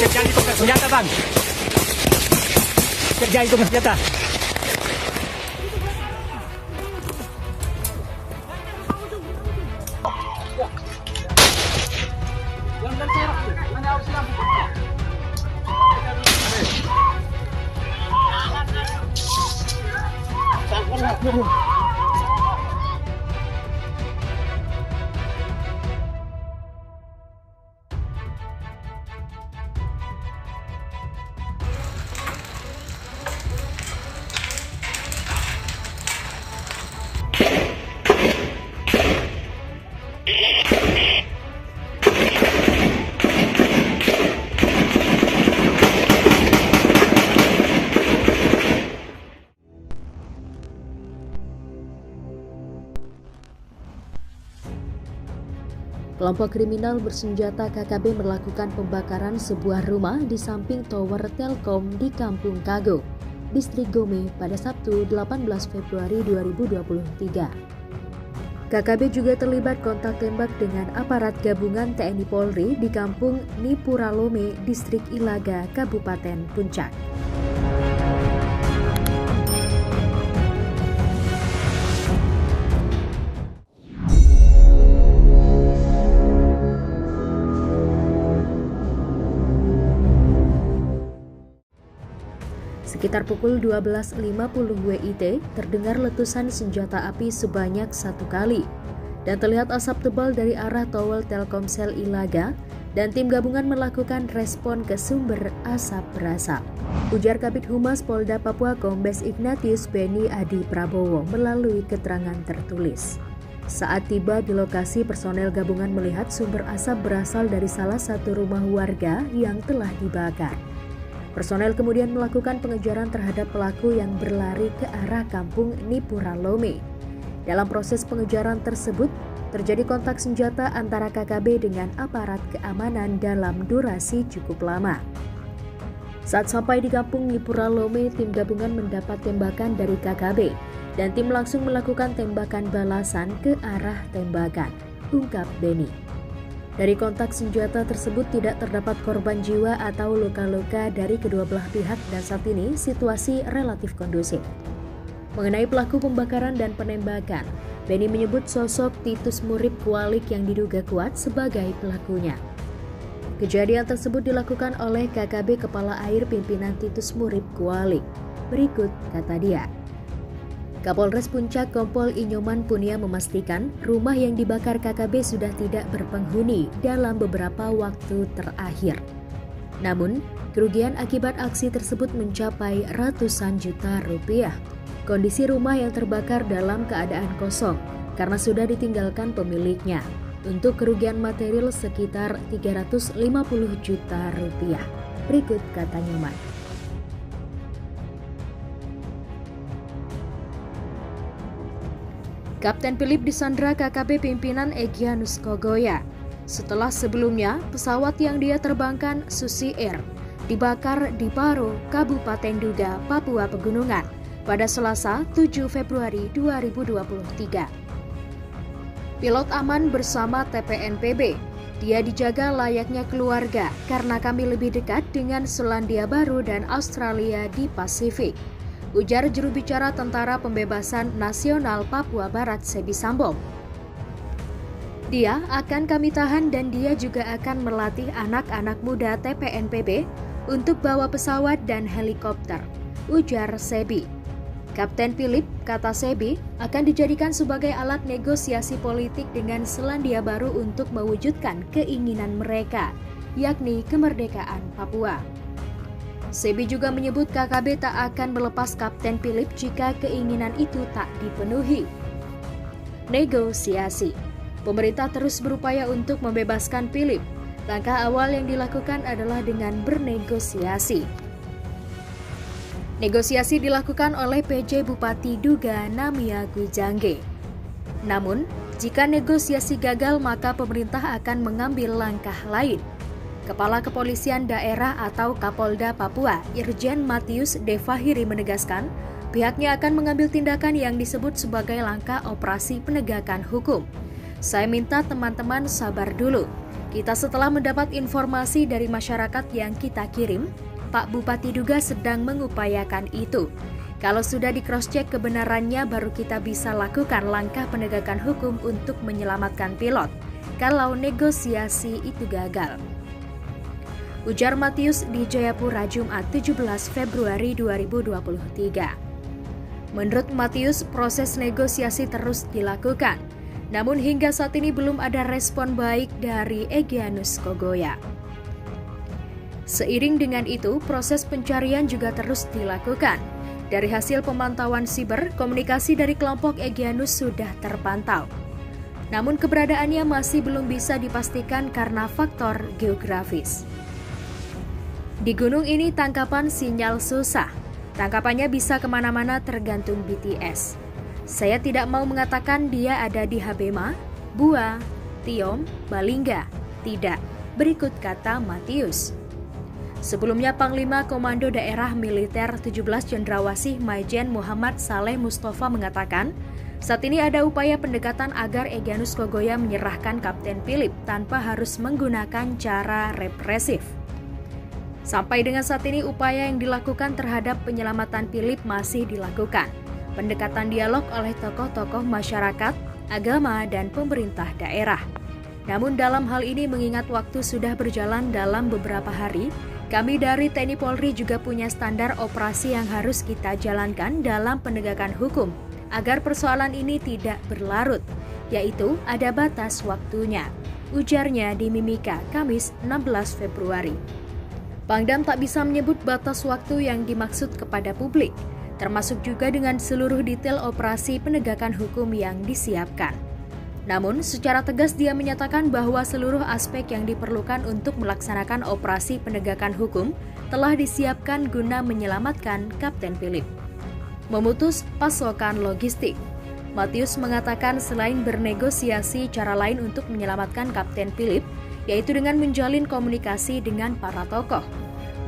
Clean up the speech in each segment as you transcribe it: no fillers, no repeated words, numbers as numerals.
Kerjaan itu senjata, Bang. Kerjaan itu senjata. Kelompok kriminal bersenjata KKB melakukan pembakaran sebuah rumah di samping tower Telkom di Kampung Kago, Distrik Gome pada Sabtu 18 Februari 2023. KKB juga terlibat kontak tembak dengan aparat gabungan TNI Polri di Kampung Nipuralome, Distrik Ilaga, Kabupaten Puncak. Sekitar pukul 12.50 WIT, terdengar letusan senjata api sebanyak 1 kali dan terlihat asap tebal dari arah tower Telkomsel Ilaga dan tim gabungan melakukan respon ke sumber asap berasap. Ujar Kabid Humas Polda Papua Kombes Ignatius Beni Adi Prabowo melalui keterangan tertulis. Saat tiba di lokasi, personel gabungan melihat sumber asap berasal dari salah satu rumah warga yang telah dibakar. Personel kemudian melakukan pengejaran terhadap pelaku yang berlari ke arah Kampung Nipuralome. Dalam proses pengejaran tersebut, terjadi kontak senjata antara KKB dengan aparat keamanan dalam durasi cukup lama. Saat sampai di Kampung Nipuralome, tim gabungan mendapat tembakan dari KKB dan tim langsung melakukan tembakan balasan ke arah tembakan, ungkap Beni. Dari kontak senjata tersebut tidak terdapat korban jiwa atau luka-luka dari kedua belah pihak dan saat ini situasi relatif kondusif. Mengenai pelaku pembakaran dan penembakan, Beni menyebut sosok Titus Murib Kualik yang diduga kuat sebagai pelakunya. Kejadian tersebut dilakukan oleh KKB Kepala Air pimpinan Titus Murib Kualik. Berikut kata dia. Kapolres Puncak Kompol Inyoman Punia memastikan rumah yang dibakar KKB sudah tidak berpenghuni dalam beberapa waktu terakhir. Namun, kerugian akibat aksi tersebut mencapai ratusan juta rupiah. Kondisi rumah yang terbakar dalam keadaan kosong karena sudah ditinggalkan pemiliknya. Untuk kerugian material sekitar 350 juta rupiah. Berikut kata Nyoman. Kapten Philip disandra KKB pimpinan Egyanus Kogoya. Setelah sebelumnya, pesawat yang dia terbangkan Susi Air dibakar di Paro, Kabupaten Duga, Papua Pegunungan pada Selasa 7 Februari 2023. Pilot aman bersama TPNPB. Dia dijaga layaknya keluarga karena kami lebih dekat dengan Selandia Baru dan Australia di Pasifik. Ujar juru bicara Tentara Pembebasan Nasional Papua Barat Sebi Sambong. Dia akan kami tahan dan dia juga akan melatih anak-anak muda TPNPB untuk bawa pesawat dan helikopter, ujar Sebi. Kapten Philip, kata Sebi, akan dijadikan sebagai alat negosiasi politik dengan Selandia Baru untuk mewujudkan keinginan mereka, yakni kemerdekaan Papua. Sebi juga menyebut KKB tak akan melepas Kapten Philip jika keinginan itu tak dipenuhi. Negosiasi. Pemerintah terus berupaya untuk membebaskan Philip. Langkah awal yang dilakukan adalah dengan bernegosiasi. Negosiasi dilakukan oleh PJ Bupati Duga Namia Gujangge. Namun, jika negosiasi gagal maka pemerintah akan mengambil langkah lain. Kepala Kepolisian Daerah atau Kapolda Papua, Irjen Matius Devahiri menegaskan, pihaknya akan mengambil tindakan yang disebut sebagai langkah operasi penegakan hukum. Saya minta teman-teman sabar dulu. Kita setelah mendapat informasi dari masyarakat yang kita kirim, Pak Bupati duga sedang mengupayakan itu. Kalau sudah di-cross-check kebenarannya baru kita bisa lakukan langkah penegakan hukum untuk menyelamatkan pilot. Kalau negosiasi itu gagal. Ujar Matius di Jayapura Jumat 17 Februari 2023. Menurut Matius, proses negosiasi terus dilakukan. Namun hingga saat ini belum ada respon baik dari Egyanus Kogoya. Seiring dengan itu, proses pencarian juga terus dilakukan. Dari hasil pemantauan siber, komunikasi dari kelompok Egyanus sudah terpantau. Namun keberadaannya masih belum bisa dipastikan karena faktor geografis. Di gunung ini tangkapan sinyal susah. Tangkapannya bisa kemana-mana tergantung BTS. Saya tidak mau mengatakan dia ada di Habema, Bua, Tiom, Balingga. Tidak, berikut kata Matius. Sebelumnya Panglima Komando Daerah Militer 17 Cendrawasih Maijen Muhammad Saleh Mustafa mengatakan, saat ini ada upaya pendekatan agar Egyanus Kogoya menyerahkan Kapten Philip tanpa harus menggunakan cara represif. Sampai dengan saat ini upaya yang dilakukan terhadap penyelamatan Philip masih dilakukan. Pendekatan dialog oleh tokoh-tokoh masyarakat, agama, dan pemerintah daerah. Namun dalam hal ini mengingat waktu sudah berjalan dalam beberapa hari, kami dari TNI Polri juga punya standar operasi yang harus kita jalankan dalam penegakan hukum agar persoalan ini tidak berlarut, yaitu ada batas waktunya, ujarnya di Mimika, Kamis 16 Februari. Pangdam tak bisa menyebut batas waktu yang dimaksud kepada publik, termasuk juga dengan seluruh detail operasi penegakan hukum yang disiapkan. Namun, secara tegas dia menyatakan bahwa seluruh aspek yang diperlukan untuk melaksanakan operasi penegakan hukum telah disiapkan guna menyelamatkan Kapten Philip. Memutus pasokan logistik. Matius mengatakan selain bernegosiasi, cara lain untuk menyelamatkan Kapten Philip, yaitu dengan menjalin komunikasi dengan para tokoh.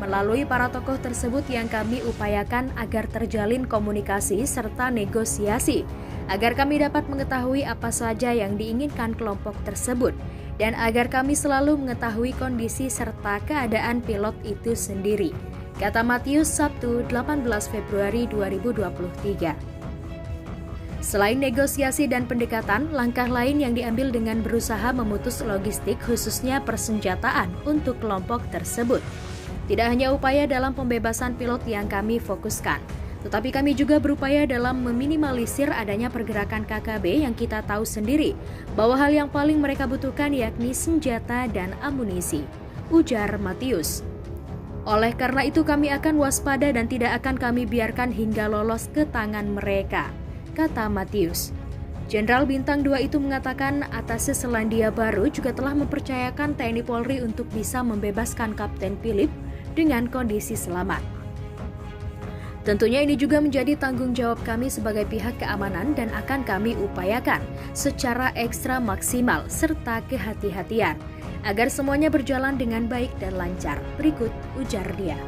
Melalui para tokoh tersebut yang kami upayakan agar terjalin komunikasi serta negosiasi, agar kami dapat mengetahui apa saja yang diinginkan kelompok tersebut, dan agar kami selalu mengetahui kondisi serta keadaan pilot itu sendiri, kata Matius Sabtu 18 Februari 2023. Selain negosiasi dan pendekatan, langkah lain yang diambil dengan berusaha memutus logistik khususnya persenjataan untuk kelompok tersebut. Tidak hanya upaya dalam pembebasan pilot yang kami fokuskan, tetapi kami juga berupaya dalam meminimalisir adanya pergerakan KKB yang kita tahu sendiri bahwa hal yang paling mereka butuhkan yakni senjata dan amunisi, ujar Matius. Oleh karena itu kami akan waspada dan tidak akan kami biarkan hingga lolos ke tangan mereka, kata Matius. Jenderal Bintang 2 itu mengatakan atasnya Selandia Baru juga telah mempercayakan TNI Polri untuk bisa membebaskan Kapten Philip dengan kondisi selamat. Tentunya ini juga menjadi tanggung jawab kami sebagai pihak keamanan dan akan kami upayakan secara ekstra maksimal serta kehati-hatian agar semuanya berjalan dengan baik dan lancar. Berikut ujar dia.